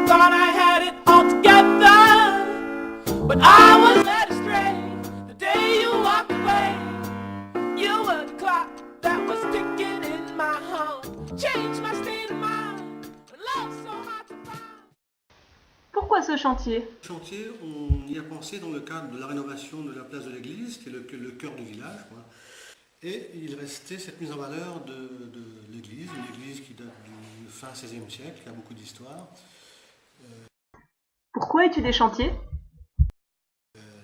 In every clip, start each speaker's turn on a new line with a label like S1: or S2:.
S1: thought I had it all together, but I was led astray the day you walked away. You were the clock that was ticking in my heart, changed my state of mind. Love's so hard to find.
S2: Pourquoi ce chantier?
S3: Le chantier, on y a pensé dans le cadre de la rénovation de la place de l'église, qui est le cœur du village, quoi. Et il restait cette mise en valeur de l'église, une église qui date du fin XVIe siècle, qui a beaucoup d'histoire.
S2: Pourquoi es-tu des chantiers?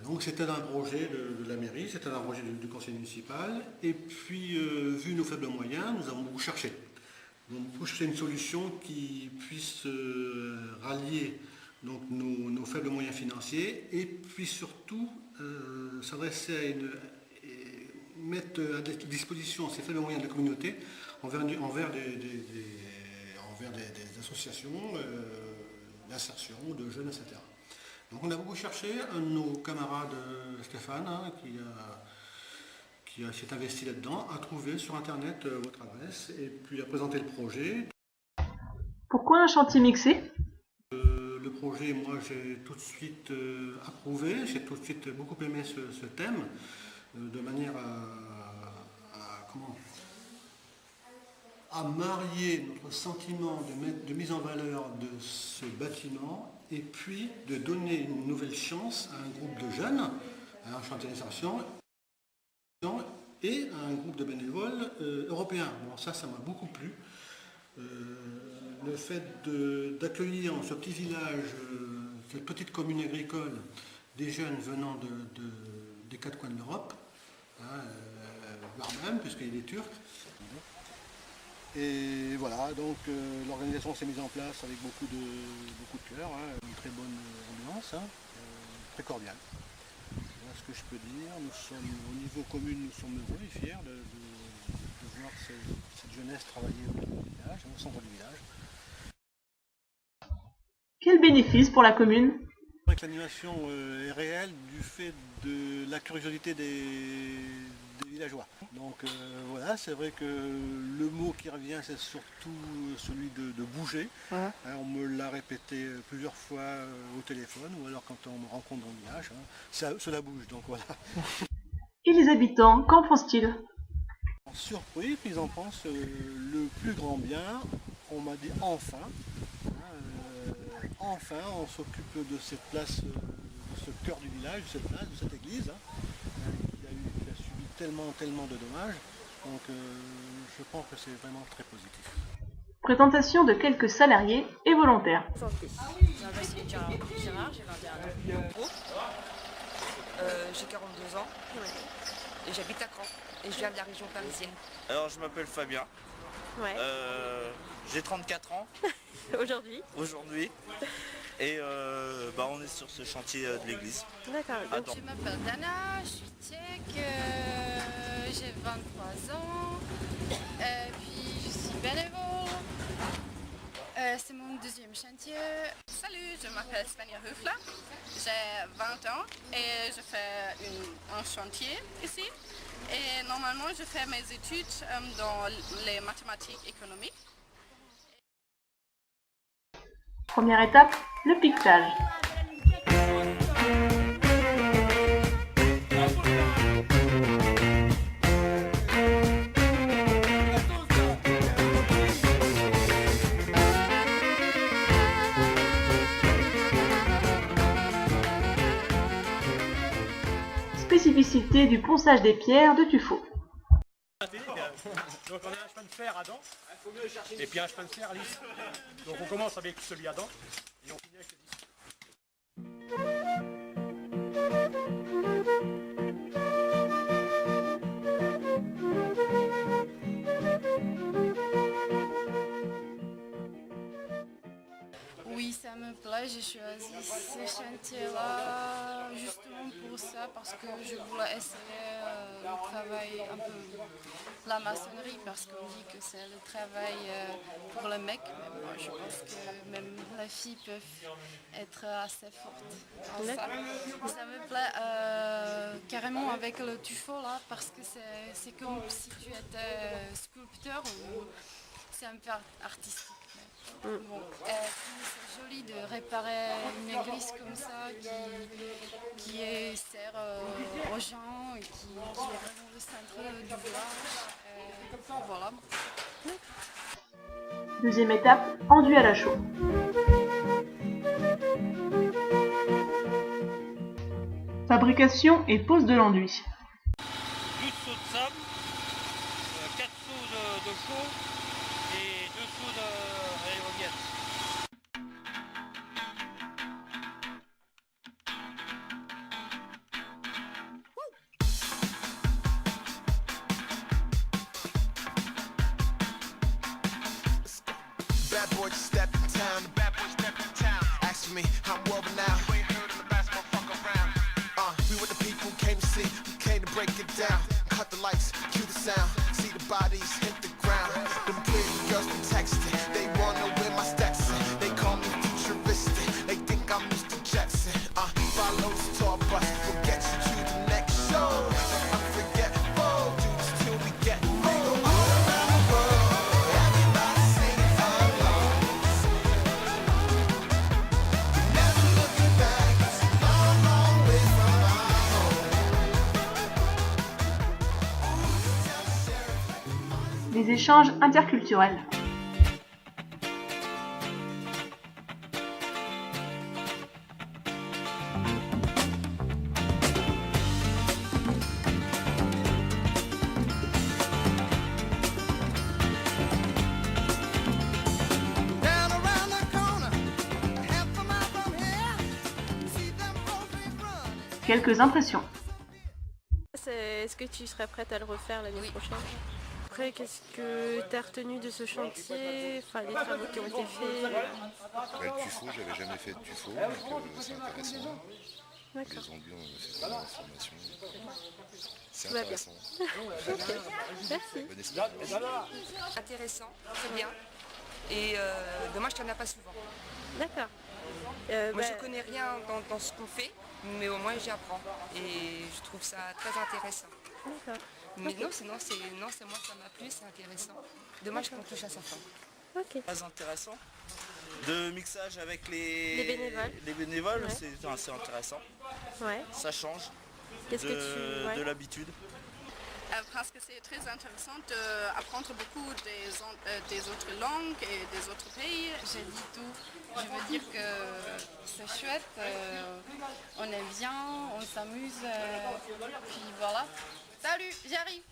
S3: Donc c'était un projet de la mairie, c'était un projet du conseil municipal, et puis vu nos faibles moyens, nous avons beaucoup cherché. Nous avons beaucoup cherché une solution qui puisse rallier donc, nos faibles moyens financiers, et puis surtout s'adresser mettre à disposition ces faibles moyens de la communauté envers des associations d'insertion, de jeunes, etc. Donc on a beaucoup cherché, un de nos camarades, Stéphane, hein, qui s'est investi là-dedans, a trouvé sur internet votre adresse et puis a présenté le projet.
S2: Pourquoi un chantier mixé?
S3: Le projet, moi j'ai tout de suite approuvé, j'ai tout de suite beaucoup aimé ce thème, de manière à marier notre sentiment de mise en valeur de ce bâtiment et puis de donner une nouvelle chance à un groupe de jeunes, à un chantier d'insertion et à un groupe de bénévoles européens. Bon, ça m'a beaucoup plu. Le fait d'accueillir dans ce petit village, cette petite commune agricole, des jeunes venant des quatre coins de l'Europe, voire même, puisqu'il y a des Turcs. Et voilà, donc l'organisation s'est mise en place avec beaucoup de cœur, hein, une très bonne ambiance, hein, très cordiale. Voilà ce que je peux dire. Nous sommes, au niveau commune, nous sommes heureux et fiers de voir cette jeunesse travailler au village, au centre du village.
S2: Quel bénéfice pour la commune?
S3: L'animation est réelle du fait de la curiosité des villageois. Donc voilà, c'est vrai que le mot qui revient, c'est surtout celui de bouger. Ouais. Hein, on me l'a répété plusieurs fois au téléphone ou alors quand on me rencontre dans le village. Hein, cela bouge, donc voilà.
S2: Et les habitants, qu'en pensent-ils?
S3: Surpris, puis ils en pensent le plus grand bien. On m'a dit enfin. Enfin, on s'occupe de cette place, de ce cœur du village, de cette place, de cette église, hein, qui a subi tellement de dommages. Donc je pense que c'est vraiment très positif.
S2: Présentation de quelques salariés et volontaires.
S4: Je m'appelle Gérard, j'ai 21 ans. J'ai 42 ans et j'habite à Caen et je viens de la région parisienne.
S5: Alors je m'appelle Fabien.
S4: Ouais.
S5: J'ai 34 ans. Aujourd'hui. Et on est sur ce chantier de l'église.
S4: D'accord.
S6: Je m'appelle Dana, je suis tchèque, j'ai 23 ans, puis je suis bénévole. C'est mon deuxième chantier. Salut, je m'appelle Svenja Höfler, j'ai 20 ans et je fais un chantier ici. Et normalement, je fais mes études dans les mathématiques économiques.
S2: Première étape, le piquetage. Spécificité du ponçage des pierres de tuffeau.
S7: Donc on a un chemin de fer à dents et puis un chemin de fer lisse. Donc on commence avec celui à dents et on finit avec le lisse.
S6: Oui, ça me plaît, j'ai choisi ce chantier-là justement pour ça, parce que je voulais essayer le travail un peu, la maçonnerie, parce qu'on dit que c'est le travail pour les mecs, mais moi je pense que même les filles peuvent être assez fortes en ça. Ça me plaît carrément avec le tuffeau là, parce que c'est comme si tu étais sculpteur ou c'est un peu artistique. Bon, c'est joli de réparer une église comme ça qui sert aux gens et qui est vraiment le centre du village. Voilà.
S2: Deuxième étape, enduit à la chaux. Fabrication et pose de l'enduit.
S8: 12 seaux de sable, 4 seaux de chaux et 2 seaux d'aérogaz.
S9: Bad boy step in town, the bad boy step in town. Ask me, I'm woven now. You ain't heard of the best motherfucker around. We were the people who came to see, we came to break it down. Cut the lights, cue the sound, see the bodies hit the ground. Them pretty girls be texting, they wanna wear my Stetson. They call me futuristic, they think I'm Mr. Jackson. Follow the tour bus, we'll get you to the next show. Unforgettable, do this till we get old. We go all around the world, everybody singing along. We're never looking back, it's a long, long way from our home. Tell the sheriff.
S2: Les échanges interculturels.
S9: Down around the corner, half a mile from here, see them roses running.
S2: Quelques impressions.
S10: Est-ce que tu serais prête à le refaire l'année prochaine? Après, qu'est-ce que tu as retenu de ce chantier? Enfin, les travaux qui ont été faits?
S11: Le tuffeau, j'avais jamais fait de tuffeau, donc c'est intéressant.
S10: D'accord.
S11: Les ongles, on a fait pas de formation. C'est
S10: Tout va bien.
S11: intéressant.
S10: Ok, merci.
S11: Bon esprit.
S4: Intéressant, très bien. Et dommage qu'il n'y en a pas souvent.
S10: D'accord.
S4: Moi, je connais rien dans ce qu'on fait, mais au moins j'y apprends. Et je trouve ça très intéressant.
S10: D'accord.
S4: Mais non, sinon, moi, ça m'a plu, c'est intéressant. Dommage qu'on touche à sa fin.
S10: Ok.
S5: Très intéressant. De mixage avec les
S10: bénévoles. Ouais.
S5: c'est assez intéressant.
S10: Ouais.
S5: Ça change
S10: Qu'est-ce que tu...
S5: de l'habitude.
S6: Parce que c'est très intéressant d'apprendre beaucoup des autres langues et des autres pays. J'ai dit tout. Je veux dire que c'est chouette, on est bien, on s'amuse. Puis voilà. Salut, j'arrive.